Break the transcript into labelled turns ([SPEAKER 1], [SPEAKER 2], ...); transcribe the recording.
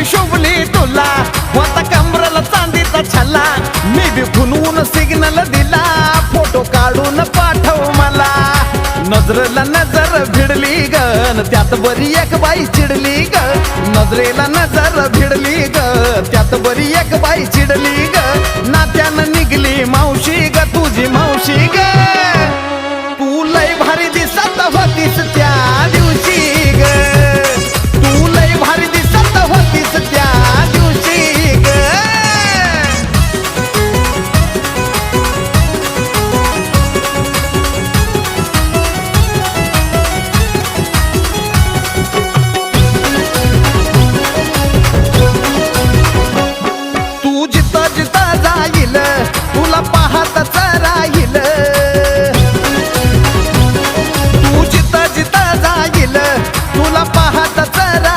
[SPEAKER 1] साडी शोभली तुला होता कमरला चांदीचा छल्ला मी बी फुनवून सिग्नल दिला फोटो काढून पाठव मला नजरेला नजर भिडली ग त्यात बरी एक बाई चिडली ग नजरेला नजर भिडली ग त्यात बरी एक बाई चिडली ग नात्यानं